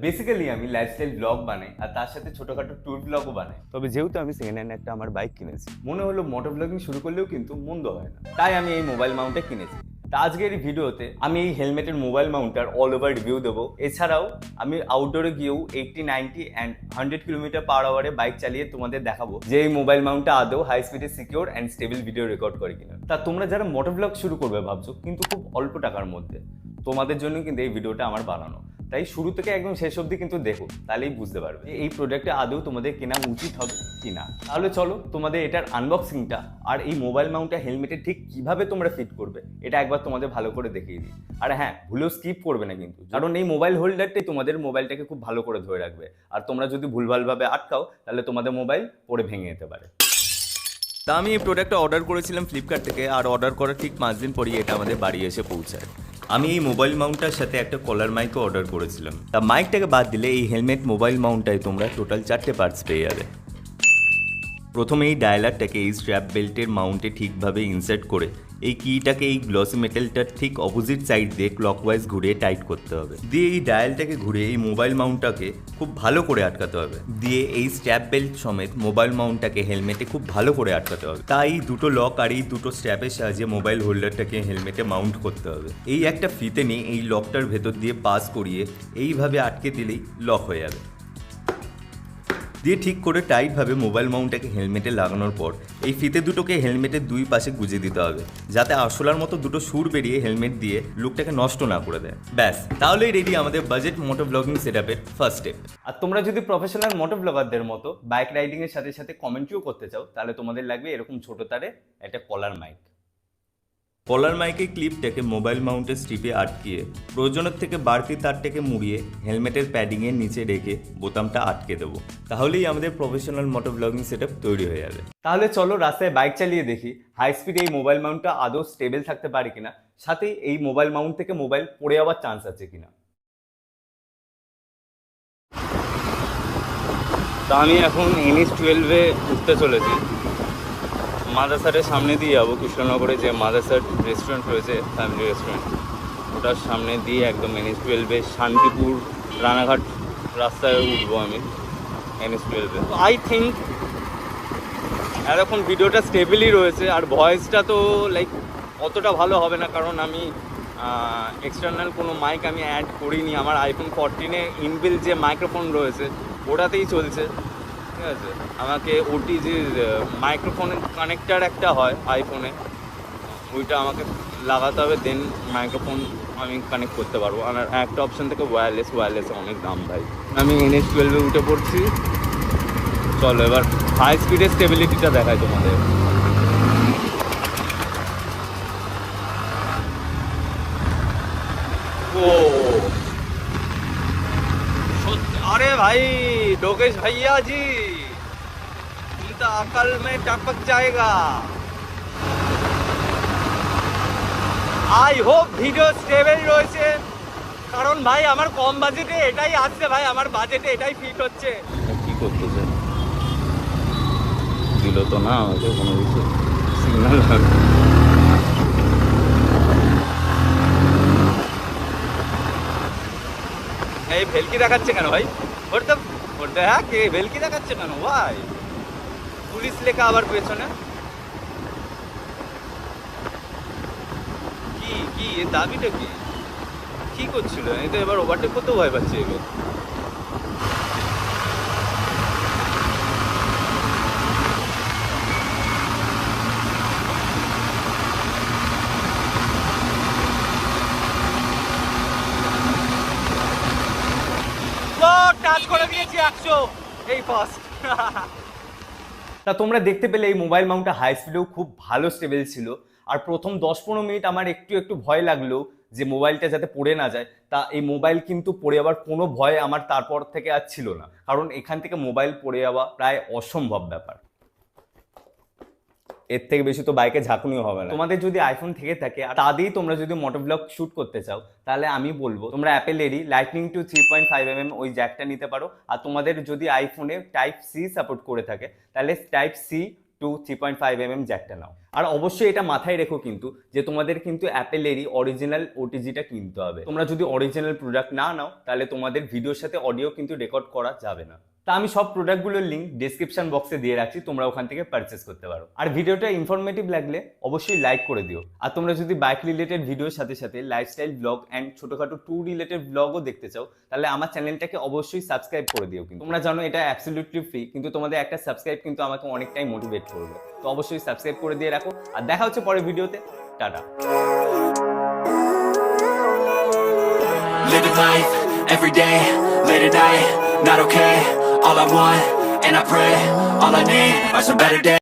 Basically আমি lifestyle blog বানাই আর তার সাথে ছোটখাটো ট্যুর ব্লগও বানাই। তবে যেহেতু আমি সেকেন্ড হ্যান্ড একটা আমার বাইক কিনেছি, মনে হলো মোটর ব্লগিং শুরু করলেও কিন্তু মন্দ হয় না, তাই আমি এই মোবাইল মাউন্টটা কিনেছি। তা আজকের এই ভিডিওতে আমি এই হেলমেটের মোবাইল মাউন্টার অল ওভার রিভিউ দেবো। এছাড়াও আমি আউটডোরে গিয়েও 80, 90 অ্যান্ড 100 কিলোমিটার পার আওয়ারে বাইক চালিয়ে তোমাদের দেখাবো যে এই মোবাইল মাউন্টটা আদৌ হাই স্পিডে secure and stable video record করে কিনা। তা তোমরা যারা মোটর ব্লগ শুরু করবে ভাবছো কিন্তু খুব অল্প টাকার মধ্যে, তোমাদের জন্য কিন্তু এই ভিডিওটা আমার বানানো। তাই শুরু থেকে একদম শেষ অবধি কিন্তু দেখো, তাহলেই বুঝতে পারবে এই প্রোডাক্টটা আদৌ তোমাদের কেনা উচিত হবে কি না। তাহলে চলো তোমাদের এটার আনবক্সিংটা আর এই মোবাইল মাউন্টটা হেলমেটে ঠিক কিভাবে তোমরা ফিট করবে এটা একবার তোমাদের ভালো করে দেখিয়ে দিই। আর হ্যাঁ, ভুলেও স্কিপ করবে না কিন্তু, কারণ এই মোবাইল হোল্ডারটাই তোমাদের মোবাইলটাকে খুব ভালো করে ধরে রাখবে। আর তোমরা যদি ভুলভালভাবে আটকাও তাহলে তোমাদের মোবাইল পড়ে ভেঙে যেতে পারে। তা আমি এই প্রোডাক্টটা অর্ডার করেছিলাম ফ্লিপকার্ট থেকে, আর অর্ডার করার ঠিক 5 দিন পরই এটা আমাদের বাড়ি এসে পৌঁছায়। আমি এই মোবাইল মাউন্টটার সাথে একটা কলার মাইকও অর্ডার করেছিলাম। তা মাইকটাকে বাদ দিলে এই হেলমেট মোবাইল মাউন্টটায় তোমরা টোটাল 4টে পার্টস পেয়ে যাবে। প্রথমে এই ডায়ালারটাকে এই স্ট্র্যাপ বেল্টের মাউন্টে ঠিকভাবে ইনসার্ট করে এই কিটাকে এই গ্লসি মেটালটার ঠিক অপোজিট সাইড দিয়ে ক্লকওয়াইজ ঘুরিয়ে টাইট করতে হবে। দিয়ে এই ডায়ালটাকে ঘুরিয়ে এই মোবাইল মাউন্টটাকে খুব ভালো করে আটকাতে হবে। দিয়ে এই স্ট্র্যাপ বেল্ট সমেত মোবাইল মাউন্টটাকে হেলমেটে খুব ভালো করে আটকাতে হবে। তাই এই দুটো লক আর এই দুটো স্ট্র্যাপের সাহায্যে মোবাইল হোল্ডারটাকে হেলমেটে মাউন্ট করতে হবে। এই একটা ফিতে নিয়ে এই লকটার ভেতর দিয়ে পাস করিয়ে এইভাবে আটকে দিলেই লক হয়ে যাবে। দিয়ে ঠিক করে টাইটভাবে মোবাইল মাউন্টটাকে হেলমেটে লাগানোর পর এই ফিতে দুটোকে হেলমেটের দুই পাশে গুজে দিতে হবে, যাতে আসলার মতো দুটো সুর বেরিয়ে হেলমেট দিয়ে লুকটাকে নষ্ট না করে দেয়। ব্যাস, তাহলেই রেডি আমাদের বাজেট মোটো ব্লগিং সেটআপের ফার্স্ট স্টেপ। আর তোমরা যদি প্রফেশনাল মোটো ব্লগারদের মতো বাইক রাইডিং এর সাথে সাথে কমেন্ট্রিও করতে চাও, তাহলে তোমাদের লাগবে এরকম ছোট তারে একটা কলার মাইক। কলার মাইকের ক্লিপটাকে মোবাইল মাউন্টের স্ট্রিপে আটকিয়ে প্রয়োজনের থেকে বাড়তি তারটাকে মুড়িয়ে হেলমেটের প্যাডিংয়ের নিচে রেখে বোতামটা আটকে দেবো। তাহলেই আমাদের প্রফেশনাল মোটো ব্লগিং সেটআপ তৈরি হয়ে যাবে। তাহলে চলো রাস্তায় বাইক চালিয়ে দেখি হাই স্পিডে এই মোবাইল মাউন্টটা আদৌ স্টেবল থাকতে পারে কিনা, সাথে এই মোবাইল মাউন্ট থেকে মোবাইল পড়ে যাওয়ার চান্স আছে কিনা। তা আমি এখন NH-12 উঠতে চলেছি। মাদাসারের সামনে দিয়ে যাবো, কৃষ্ণনগরে যে মাদাসার রেস্টুরেন্ট রয়েছে, ফ্যামিলি রেস্টুরেন্ট, ওটার সামনে দিয়ে একদম NH-12 শান্তিপুর রানাঘাট রাস্তায় উঠবো আমি NH-12। আই থিঙ্ক এতক্ষণ ভিডিওটা স্টেবলই রয়েছে, আর ভয়েসটা তো লাইক অতটা ভালো হবে না, কারণ আমি এক্সটার্নাল কোনো মাইক আমি অ্যাড করিনি। আমার iPhone 14-এ ইনবিল্ট যে মাইক্রোফোন রয়েছে ওটাতেই চলছে, ঠিক আছে। আমাকে ওটি যে মাইক্রোফোনের কানেক্টার একটা হয় আইফোনে, ওইটা আমাকে লাগাতে হবে, দেন মাইক্রোফোন আমি কানেক্ট করতে পারবো। আর একটা অপশান থেকে ওয়্যারলেসে অনেক দাম ভাই। আমি NH-12 উঠে পড়ছি। চলো এবার হাই স্পিডের স্টেবিলিটিটা দেখাই তোমাদের। ও अरे भाई लोकेश भैया जी, इनका अकल में टपक जाएगा। আই হোপ ভিডিও স্টেবল রয়েছে, কারণ ভাই আমার কম বাজেটে এটাই আসছে ভাই, আমার বাজেটে এটাই ফিট হচ্ছে। কি করতেছে দিল তো না আমাকে কোনো কিছু সিগন্যাল। এই ভেলকি দেখাচ্ছে কেন ভাই? ওটা হ্যাঁ, কে ভেলকি দেখাচ্ছে কেন ভাই? পুলিশ লেখা আবার পেছনে কি কি এর দাবিটা কি? কি করছিল? এই তো এবার ওভারটেক করতেও ভয় পাচ্ছে এগুলো। টাচ করে দিয়েছি 100, এই ফার্স্ট। তা তোমরা দেখতে পেলে এই মোবাইল মাউন্টটা হাই স্পিডেও খুব ভালো স্টেবল ছিল। আর প্রথম 10-15 মিনিট আমার একটু ভয় লাগলো যে মোবাইলটা যাতে পড়ে না যায়। তা এই মোবাইল কিন্তু পড়ে যাওয়ার কোনো ভয় আমার তারপর থেকে আর ছিল না, কারণ এখান থেকে মোবাইল পড়ে যাওয়া প্রায় অসম্ভব ব্যাপার। এর থেকে বেশি তো বাইকে ঝাঁকুনিও হবে না। তোমাদের যদি আইফোন থেকে থাকে আর তা দিয়েই তোমরা যদি মোটোব্লগ শুট করতে চাও, তাহলে আমি বলবো তোমরা অ্যাপেলেরই লাইটনিং টু 3.5mm ওই জ্যাকটা নিতে পারো। আর তোমাদের যদি আইফোনে টাইপ সি সাপোর্ট করে থাকে, তাহলে টাইপ সি টু 3.5mm জ্যাকটা নাও। আর অবশ্যই এটা মাথায় রেখো কিন্তু যে তোমাদের কিন্তু অ্যাপেলেরই অরিজিনাল ওটিজিটা কিনতে হবে। তোমরা যদি অরিজিনাল প্রোডাক্ট না নাও তাহলে তোমাদের ভিডিওর সাথে অডিও কিন্তু রেকর্ড করা যাবে না। তা আমি সব প্রোডাক্টগুলোর লিঙ্ক ডেসক্রিপশন বক্সে দিয়ে রাখছি, তোমরা ওখান থেকে পারচেস করতে পারো। আর ভিডিওটা ইনফরমেটিভ লাগলে অবশ্যই লাইক করে দিও। আর তোমরা যদি বাইক রিলেটেড ভিডিওর সাথে সাথে লাইফস্টাইল ব্লগ অ্যান্ড ছোটখাটো ট্যুর রিলেটেড ব্লগও দেখতে চাও তাহলে আমার চ্যানেলটাকে অবশ্যই সাবস্ক্রাইব করে দিও। কিন্তু তোমরা জানো এটা অ্যাবসলিউটলি ফ্রি, কিন্তু তোমাদের একটা সাবস্ক্রাইব কিন্তু আমাকে অনেকটাই মোটিভেট করবে। তো অবশ্যই সাবস্ক্রাইব করে দিয়ে রাখো, আর দেখা হচ্ছে পরের ভিডিওতে। Tata. Living life, every day, late at night, not okay. All I want, and I pray, all I need are some better days.